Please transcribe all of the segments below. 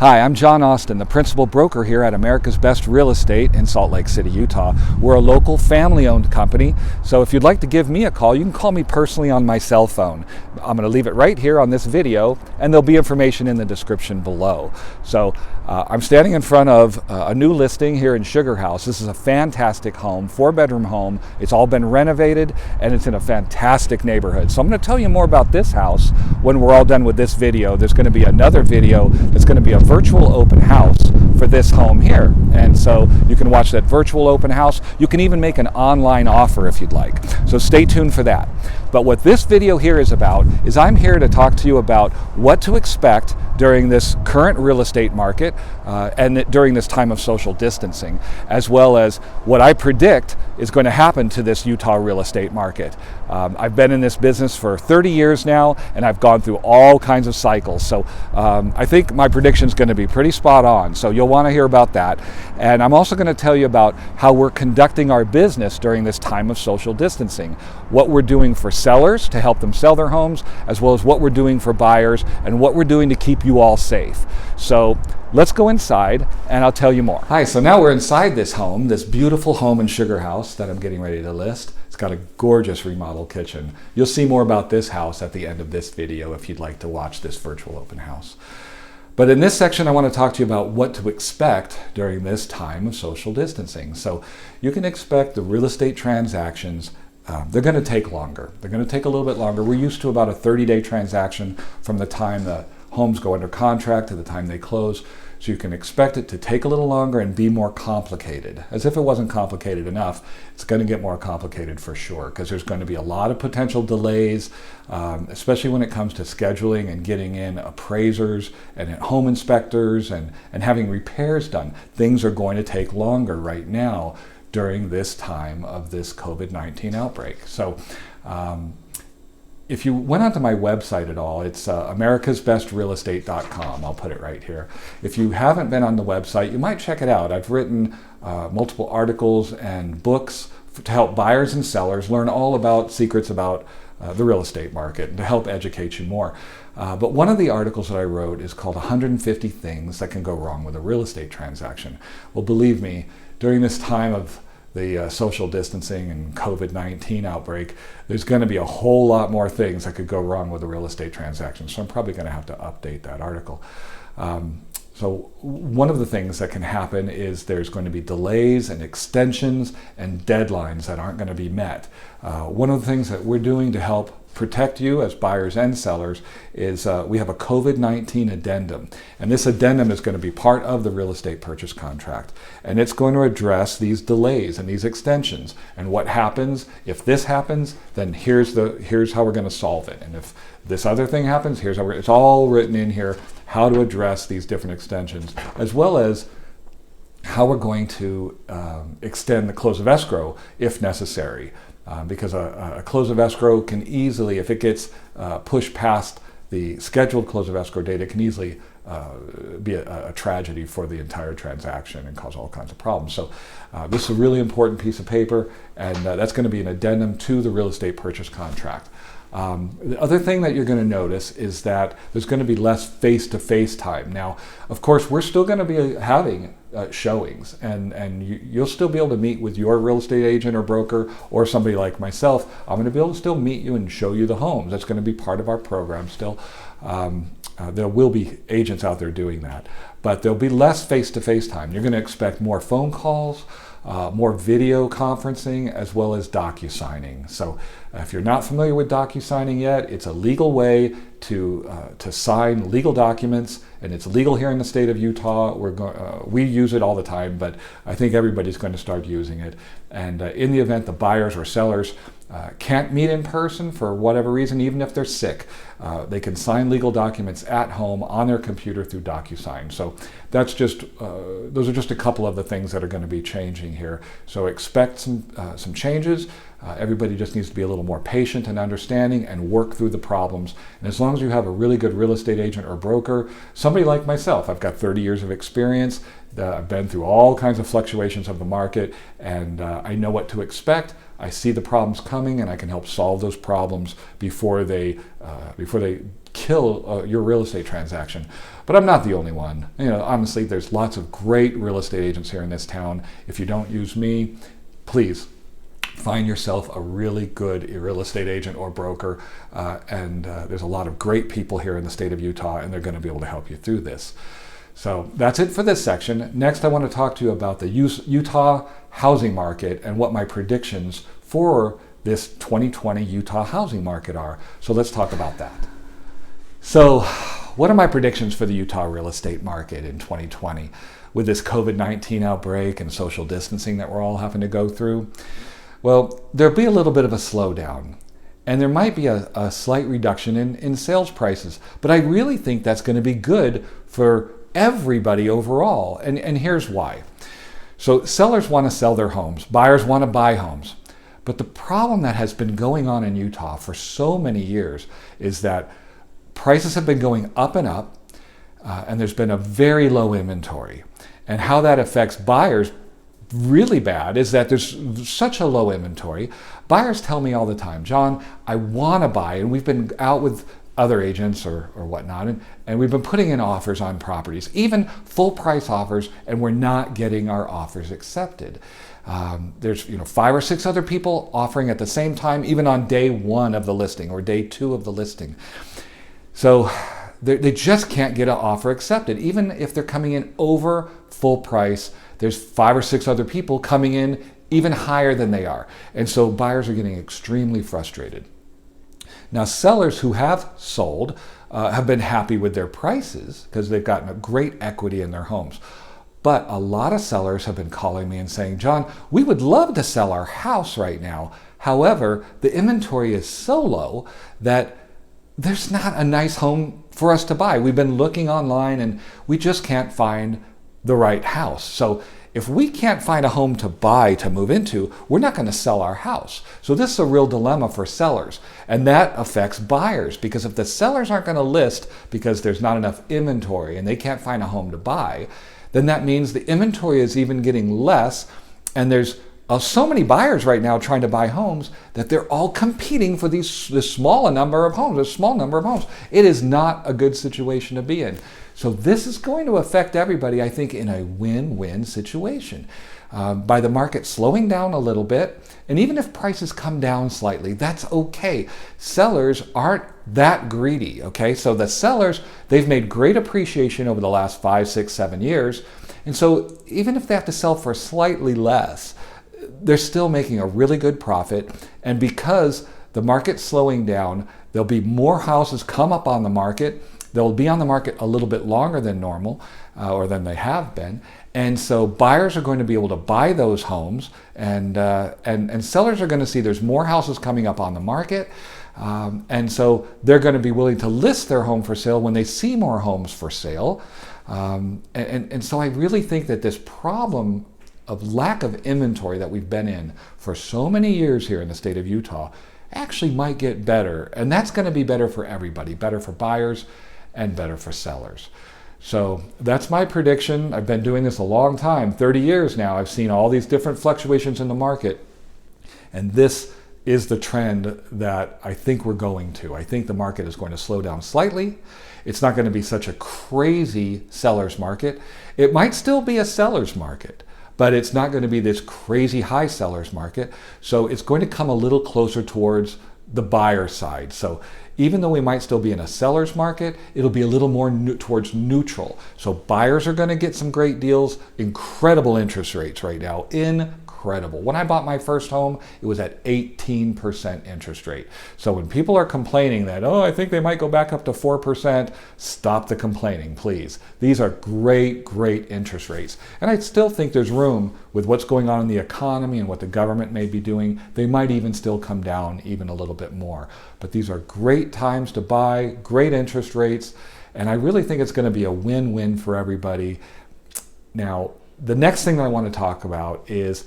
Hi, I'm John Austin, the principal broker here at America's Best Real Estate in Salt Lake City, Utah. We're a local family-owned company, so if you'd like to give me a call, you can call me personally on my cell phone. I'm going to leave it right here on this video, and there'll be information in the description below. So I'm standing in front of a new listing here in Sugar House. This is a fantastic home, 4-bedroom home. It's all been renovated, and it's in a fantastic neighborhood. So I'm going to tell you more about this house when we're all done with this video. There's going to be another video that's going to be a virtual open house for this home here, and so you can watch that virtual open house. You can even make an online offer if you'd like, so stay tuned for that. But what this video here is about is I'm here to talk to you about what to expect during this current real estate market and during this time of social distancing, as well as what I predict is going to happen to this Utah real estate market. I've been in this business for 30 years now, and I've gone through all kinds of cycles, so I think my prediction is going to be pretty spot on, so you'll want to hear about that. And I'm also going to tell you about how we're conducting our business during this time of social distancing, what we're doing for sellers to help them sell their homes, as well as what we're doing for buyers and what we're doing to keep you all safe. So let's go inside and I'll tell you more. Hi, so now we're inside this home, this beautiful home in Sugar House that I'm getting ready to list. It's got a gorgeous remodeled kitchen. You'll see more about this house at the end of this video if you'd like to watch this virtual open house. But in this section, I want to talk to you about what to expect during this time of social distancing. So you can expect the real estate transactions, they're going to take longer. They're going to take a little bit longer. We're used to about a 30-day transaction from the time the homes go under contract to the time they close. So you can expect it to take a little longer and be more complicated. As if it wasn't complicated enough, it's going to get more complicated for sure, because there's going to be a lot of potential delays, especially when it comes to scheduling and getting in appraisers and home inspectors and having repairs done. Things are going to take longer right now during this time of this COVID-19 outbreak. So if you went onto my website at all, it's americasbestrealestate.online. I'll put it right here. If you haven't been on the website, you might check it out. I've written multiple articles and books to help buyers and sellers learn all about secrets about the real estate market and to help educate you more. But one of the articles that I wrote is called 150 Things That Can Go Wrong with a Real Estate Transaction. Well, believe me, during this time of the social distancing and COVID-19 outbreak, there's going to be a whole lot more things that could go wrong with a real estate transaction. So I'm probably going to have to update that article. So one of the things that can happen is there's going to be delays and extensions and deadlines that aren't going to be met. One of the things that we're doing to help protect you as buyers and sellers is we have a COVID-19 addendum, and this addendum is going to be part of the real estate purchase contract, and it's going to address these delays and these extensions and what happens if this happens, then here's how we're going to solve it, and if this other thing happens, here's how it's all written in here, how to address these different extensions, as well as how we're going to extend the close of escrow if necessary. Because a close of escrow can easily, if it gets pushed past the scheduled close of escrow date, it can easily be a tragedy for the entire transaction and cause all kinds of problems. So this is a really important piece of paper, and that's going to be an addendum to the real estate purchase contract. The other thing that you're going to notice is that there's going to be less face-to-face time. Now, of course, we're still going to be having showings, and you'll still be able to meet with your real estate agent or broker or somebody like myself. I'm going to be able to still meet you and show you the homes. That's going to be part of our program still. There will be agents out there doing that, but there'll be less face-to-face time. You're going to expect more phone calls, more video conferencing, as well as docu-signing. So if you're not familiar with docu-signing yet, it's a legal way to sign legal documents, and it's legal here in the state of Utah. We use it all the time, but I think everybody's going to start using it. And in the event the buyers or sellers can't meet in person for whatever reason, even if they're sick, they can sign legal documents at home on their computer through DocuSign. So that's just those are just a couple of the things that are going to be changing here. So expect some changes. Everybody just needs to be a little more patient and understanding and work through the problems. And as long as you have a really good real estate agent or broker, somebody like myself, I've got 30 years of experience. I've been through all kinds of fluctuations of the market, and I know what to expect. I see the problems coming, and I can help solve those problems before they kill your real estate transaction. But I'm not the only one. Honestly, there's lots of great real estate agents here in this town. If you don't use me, please find yourself a really good real estate agent or broker. And there's a lot of great people here in the state of Utah, and they're going to be able to help you through this. So that's it for this section. Next, I want to talk to you about the Utah housing market and what my predictions for this 2020 Utah housing market are. So let's talk about that. So what are my predictions for the Utah real estate market in 2020 with this COVID-19 outbreak and social distancing that we're all having to go through? Well, there'll be a little bit of a slowdown, and there might be a slight reduction in sales prices, but I really think that's going to be good for everybody overall, and here's why. So sellers want to sell their homes, buyers want to buy homes, but the problem that has been going on in Utah for so many years is that prices have been going up and up, and there's been a very low inventory. And how that affects buyers really bad is that there's such a low inventory. Buyers tell me all the time, John, I want to buy, and we've been out with other agents or whatnot, and we've been putting in offers on properties, even full price offers, and we're not getting our offers accepted. There's 5 or 6 other people offering at the same time, even on day 1 of the listing or day 2 of the listing. So they just can't get an offer accepted. Even if they're coming in over full price, there's 5 or 6 other people coming in even higher than they are. And so buyers are getting extremely frustrated. Now, sellers who have sold have been happy with their prices because they've gotten a great equity in their homes. But a lot of sellers have been calling me and saying, John, we would love to sell our house right now. However, the inventory is so low that there's not a nice home for us to buy. We've been looking online and we just can't find the right house. So if we can't find a home to buy, to move into, we're not going to sell our house. So this is a real dilemma for sellers. And that affects buyers, because if the sellers aren't going to list because there's not enough inventory and they can't find a home to buy, then that means the inventory is even getting less. And there's so many buyers right now trying to buy homes that they're all competing for this small number of homes. It is not a good situation to be in. So this is going to affect everybody, I think, in a win-win situation. By the market slowing down a little bit, and even if prices come down slightly, that's okay. Sellers aren't that greedy, okay? So the sellers, they've made great appreciation over the last 5, 6, 7 years. And so even if they have to sell for slightly less, they're still making a really good profit. And because the market's slowing down, there'll be more houses come up on the market. They'll be on the market a little bit longer than normal, or than they have been. And so buyers are going to be able to buy those homes, and sellers are going to see there's more houses coming up on the market. And so they're going to be willing to list their home for sale when they see more homes for sale. And so I really think that this problem of lack of inventory that we've been in for so many years here in the state of Utah actually might get better. And that's going to be better for everybody, better for buyers and better for sellers. So that's my prediction. I've been doing this a long time, 30 years now. I've seen all these different fluctuations in the market. And this is the trend that I think we're going to. I think the market is going to slow down slightly. It's not going to be such a crazy seller's market. It might still be a seller's market, but it's not going to be this crazy high seller's market. So it's going to come a little closer towards the buyer side. So even though we might still be in a seller's market, it'll be a little more towards neutral. So buyers are going to get some great deals, incredible interest rates right now, incredible. When I bought my first home, it was at 18% interest rate. So when people are complaining that, oh, I think they might go back up to 4%, stop the complaining, please. These are great, great interest rates. And I still think there's room with what's going on in the economy and what the government may be doing. They might even still come down even a little bit more. But these are great times to buy, great interest rates, and I really think it's going to be a win-win for everybody. Now, the next thing that I want to talk about is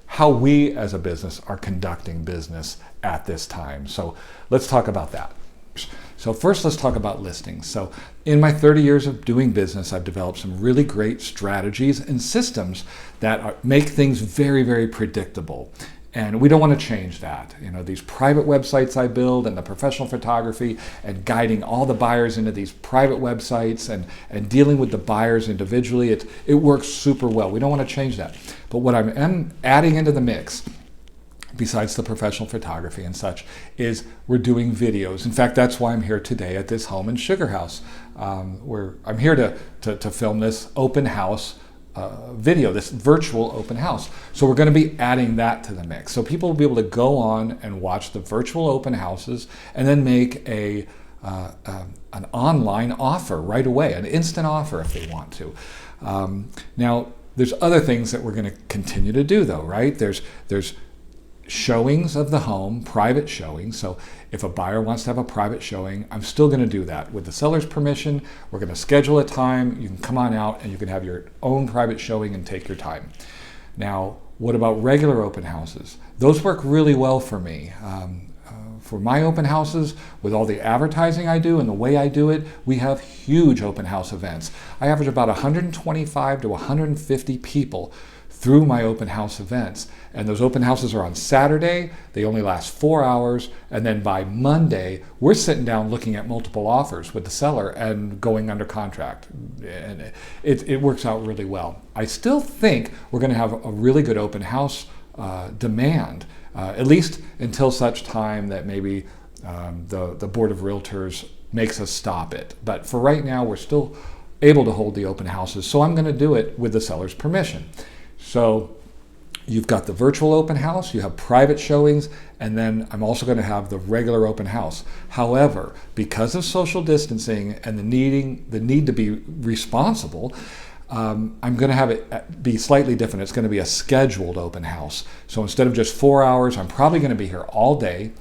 how we as a business are conducting business at this time. So let's talk about that. So first, let's talk about listings. So in my 30 years of doing business, I've developed some really great strategies and systems that make things very, very predictable. And we don't want to change that. These private websites I build and the professional photography and guiding all the buyers into these private websites and dealing with the buyers individually, it works super well. We don't want to change that. But what I'm adding into the mix, besides the professional photography and such, is we're doing videos. In fact, that's why I'm here today at this home in Sugar House. I'm here to film this open house video, this virtual open house. So we're going to be adding that to the mix. So people will be able to go on and watch the virtual open houses and then make an online offer right away, an instant offer if they want to. Now, there's other things that we're going to continue to do though, right? There's showings of the home, private showings. So if a buyer wants to have a private showing, I'm still going to do that with the seller's permission. We're going to schedule a time. You can come on out and you can have your own private showing and take your time. Now, what about regular open houses? Those work really well for me. For my open houses, with all the advertising I do and the way I do it, we have huge open house events. I average about 125 to 150 people through my open house events. And those open houses are on Saturday, they only last 4 hours, and then by Monday, we're sitting down looking at multiple offers with the seller and going under contract. And it works out really well. I still think we're gonna have a really good open house demand, at least until such time that maybe the Board of Realtors makes us stop it. But for right now, we're still able to hold the open houses, so I'm gonna do it with the seller's permission. So you've got the virtual open house, you have private showings, and then I'm also going to have the regular open house. However, because of social distancing and the need to be responsible, I'm going to have it be slightly different. It's going to be a scheduled open house. So instead of just 4 hours, I'm probably going to be here all day.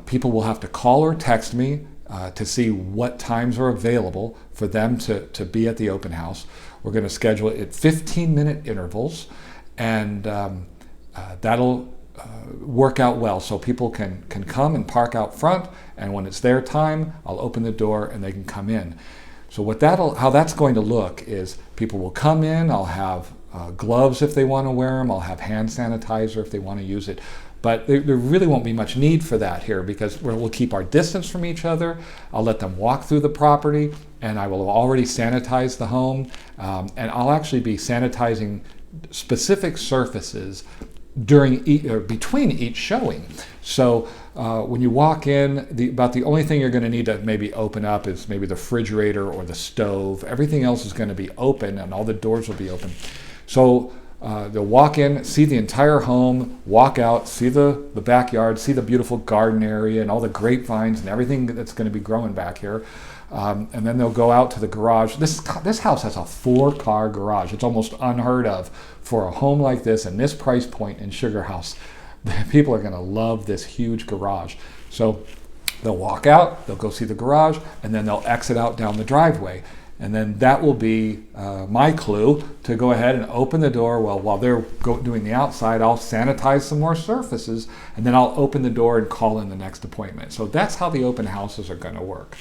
People will have to call or text me to see what times are available for them to be at the open house. We're going to schedule it at 15-minute intervals, and that'll work out well. So people can come and park out front, and when it's their time, I'll open the door and they can come in. So how that's going to look is people will come in, I'll have gloves if they want to wear them, I'll have hand sanitizer if they want to use it. But there really won't be much need for that here because we'll keep our distance from each other. I'll let them walk through the property, and I will have already sanitized the home. And I'll actually be sanitizing specific surfaces between each showing. So when you walk in, about the only thing you're going to need to maybe open up is maybe the refrigerator or the stove. Everything else is going to be open, and all the doors will be open. So they'll walk in, see the entire home, walk out, see the backyard, see the beautiful garden area and all the grapevines and everything that's going to be growing back here. And then they'll go out to the garage. This house has a 4-car garage. It's almost unheard of for a home like this and this price point in Sugar House. People are going to love this huge garage. So they'll walk out, they'll go see the garage, and then they'll exit out down the driveway. And then that will be my clue to go ahead and open the door. Well, while they're doing the outside, I'll sanitize some more surfaces, and then I'll open the door and call in the next appointment. So that's how the open houses are going to work.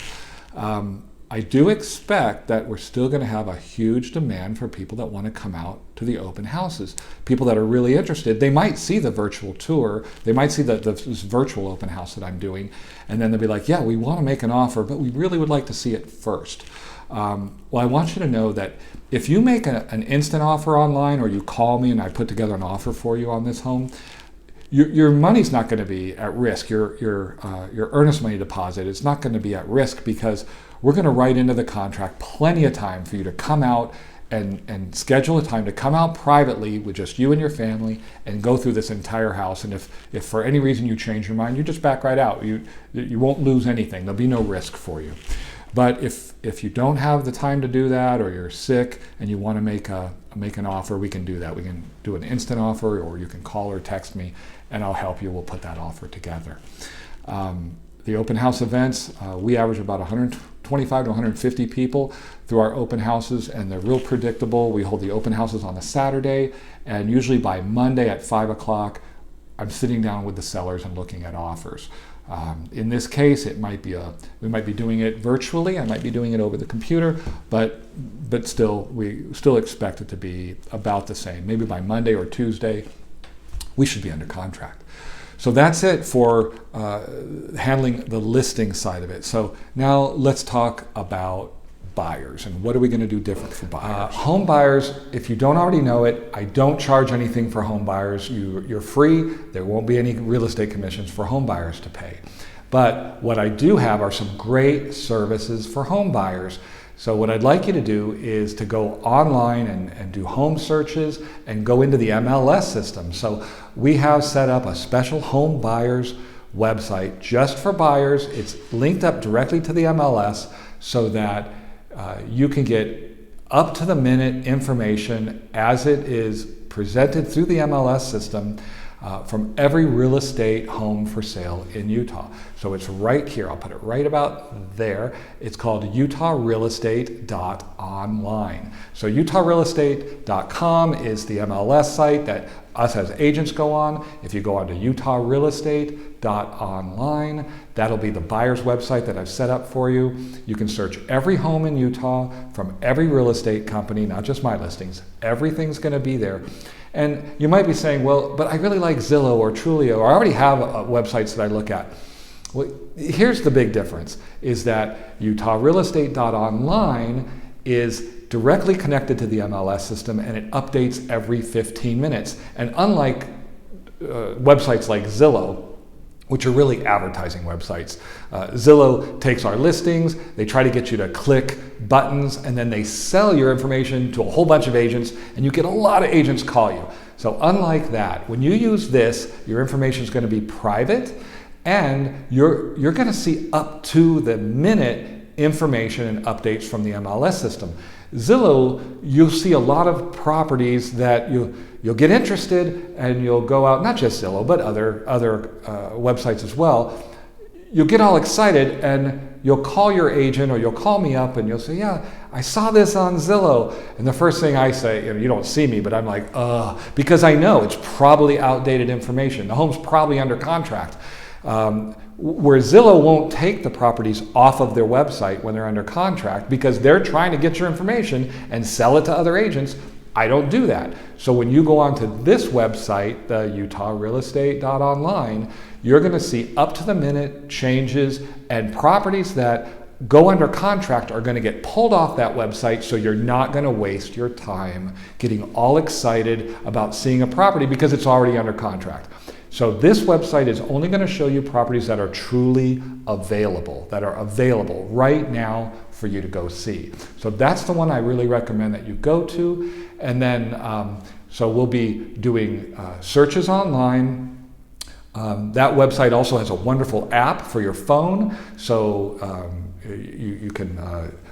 I do expect that we're still going to have a huge demand for people that want to come out to the open houses. People that are really interested, they might see the virtual tour, they might see this virtual open house that I'm doing, and then they'll be like, yeah, we want to make an offer, but we really would like to see it first. Well, I want you to know that if you make an instant offer online, or you call me and I put together an offer for you on this home, your money's not going to be at risk. Your earnest money deposit is not going to be at risk because we're going to write into the contract plenty of time for you to come out and schedule a time to come out privately with just you and your family and go through this entire house. And if for any reason you change your mind, you just back right out. You won't lose anything. There'll be no risk for you. But if you don't have the time to do that, or you're sick and you want to make an offer, we can do that. We can do an instant offer, or you can call or text me and I'll help you. We'll put that offer together. The open house events, we average about 125 to 150 people through our open houses, and they're real predictable. We hold the open houses on a Saturday, and usually by Monday at 5 o'clock, I'm sitting down with the sellers and looking at offers. In this case, we might be doing it virtually. I might be doing it over the computer, but still, we still expect it to be about the same. Maybe by Monday or Tuesday, we should be under contract. So that's it for handling the listing side of it. So now let's talk about buyers and what are we going to do different for buyers. Home buyers, if you don't already know it, I don't charge anything for home buyers. You're free. There won't be any real estate commissions for home buyers to pay. But what I do have are some great services for home buyers. So what I'd like you to do is to go online and do home searches and go into the MLS system. So we have set up a special home buyers website just for buyers. It's linked up directly to the MLS so that you can get up to the minute information as it is presented through the MLS system from every real estate home for sale in Utah. So it's right here. I'll put it right about there. It's called UtahRealEstate.online. So UtahRealEstate.com is the MLS site that us as agents go on. If you go on to UtahRealEstate.online, that'll be the buyer's website that I've set up for you. You can search every home in Utah from every real estate company, not just my listings. Everything's going to be there. And you might be saying, well, but I really like Zillow or Trulia, or I already have websites that I look at. Well, here's the big difference, is that UtahRealEstate.online is directly connected to the MLS system and it updates every 15 minutes. And unlike websites like Zillow, which are really advertising websites. Zillow takes our listings, they try to get you to click buttons, and then they sell your information to a whole bunch of agents, and you get a lot of agents call you. So unlike that, when you use this, your information is going to be private, and you're going to see up to the minute information and updates from the MLS system. Zillow, you'll see a lot of properties that you'll get interested and you'll go out, not just Zillow, but other websites as well. You'll get all excited and you'll call your agent or you'll call me up and you'll say, yeah, I saw this on Zillow. And the first thing I say, you don't see me, but I'm like, because I know it's probably outdated information. The home's probably under contract. Where Zillow won't take the properties off of their website when they're under contract because they're trying to get your information and sell it to other agents. I don't do that. So when you go onto this website, the UtahRealEstate.online, you're going to see up to the minute changes, and properties that go under contract are going to get pulled off that website, so you're not going to waste your time getting all excited about seeing a property because it's already under contract. So this website is only going to show you properties that are truly available, right now for you to go see. So that's the one I really recommend that you go to. And then, so we'll be doing searches online. That website also has a wonderful app for your phone. So you can,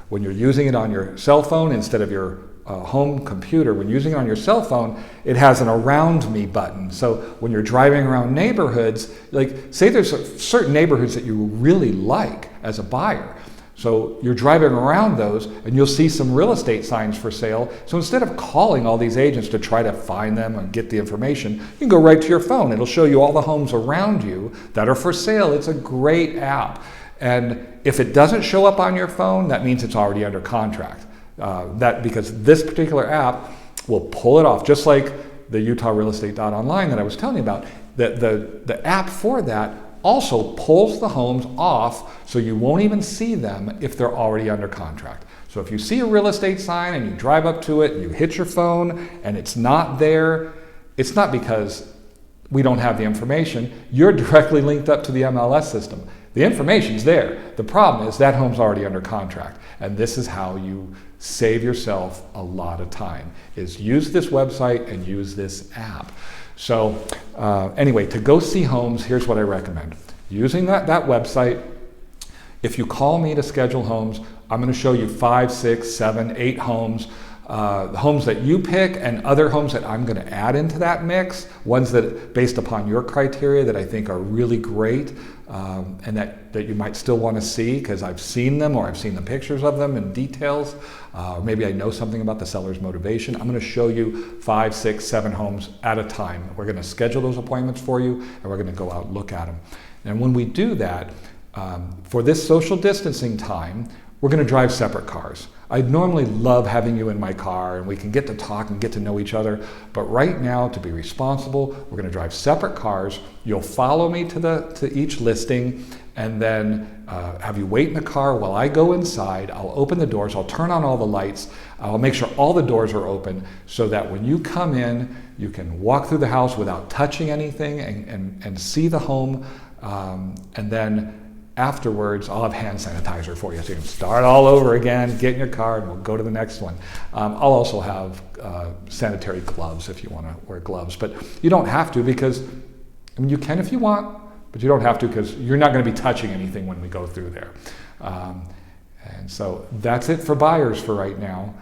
when you're using it on your cell phone instead of your home computer, when using it on your cell phone, it has an around me button. So when you're driving around neighborhoods, like say there's certain neighborhoods that you really like as a buyer. So you're driving around those and you'll see some real estate signs for sale. So instead of calling all these agents to try to find them and get the information, you can go right to your phone. It'll show you all the homes around you that are for sale. It's a great app. And if it doesn't show up on your phone, that means it's already under contract. Because this particular app will pull it off, just like the UtahRealEstate.online that I was telling you about. The app for that also pulls the homes off so you won't even see them if they're already under contract. So if you see a real estate sign and you drive up to it and you hit your phone and it's not there, it's not because we don't have the information. You're directly linked up to the MLS system. The information's there. The problem is that home's already under contract. And this is how you save yourself a lot of time, is use this website and use this app. So anyway, to go see homes, here's what I recommend. Using that website, if you call me to schedule homes, I'm going to show you 5, 6, 7, 8 homes. The homes that you pick and other homes that I'm going to add into that mix, ones that based upon your criteria that I think are really great and that you might still want to see because I've seen them or I've seen the pictures of them in details, or maybe I know something about the seller's motivation. I'm going to show you 5, 6, 7 homes at a time. We're going to schedule those appointments for you and we're going to go out and look at them. And when we do that, for this social distancing time, we're going to drive separate cars. I normally love having you in my car and we can get to talk and get to know each other. But right now, to be responsible, we're going to drive separate cars. You'll follow me to each listing, and then have you wait in the car while I go inside. I'll open the doors, I'll turn on all the lights, I'll make sure all the doors are open so that when you come in, you can walk through the house without touching anything and see the home. And then afterwards, I'll have hand sanitizer for you. So you can start all over again, get in your car, and we'll go to the next one. I'll also have sanitary gloves if you want to wear gloves. But you don't have to, because I mean, you can if you want, but you don't have to, because you're not going to be touching anything when we go through there. And so that's it for buyers for right now.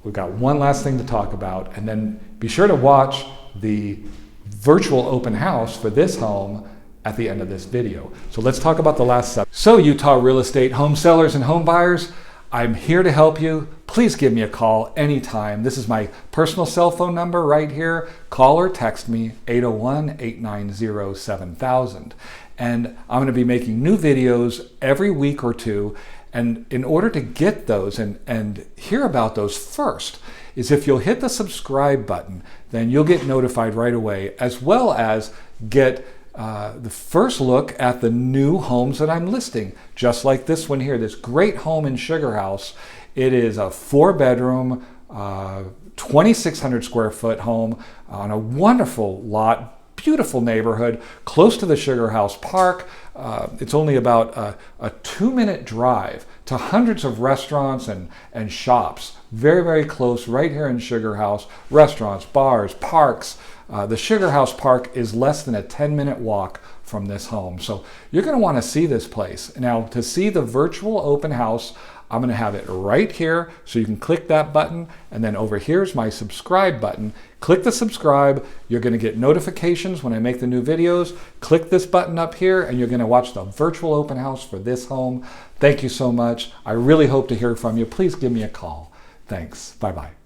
We've got one last thing to talk about, and then be sure to watch the virtual open house for this home at the end of this video. So let's talk about the last subject. So Utah real estate home sellers and home buyers, I'm here to help you. Please give me a call anytime. This is my personal cell phone number right here. Call or text me, 801-890-7000. And I'm going to be making new videos every week or two. And in order to get those and hear about those first, is if you'll hit the subscribe button, then you'll get notified right away, as well as get the first look at the new homes that I'm listing, just like this one here, this great home in Sugar House. It is a 4-bedroom, 2,600 square foot home on a wonderful lot, beautiful neighborhood, close to the Sugar House Park. It's only about a 2-minute drive to hundreds of restaurants and shops. Very, very close right here in Sugar House. Restaurants, bars, parks. The Sugar House Park is less than a 10-minute walk from this home. So you're going to want to see this place. Now, to see the virtual open house, I'm going to have it right here, so you can click that button, and then over here is my subscribe button. Click the subscribe. You're going to get notifications when I make the new videos. Click this button up here, and you're going to watch the virtual open house for this home. Thank you so much. I really hope to hear from you. Please give me a call. Thanks. Bye-bye.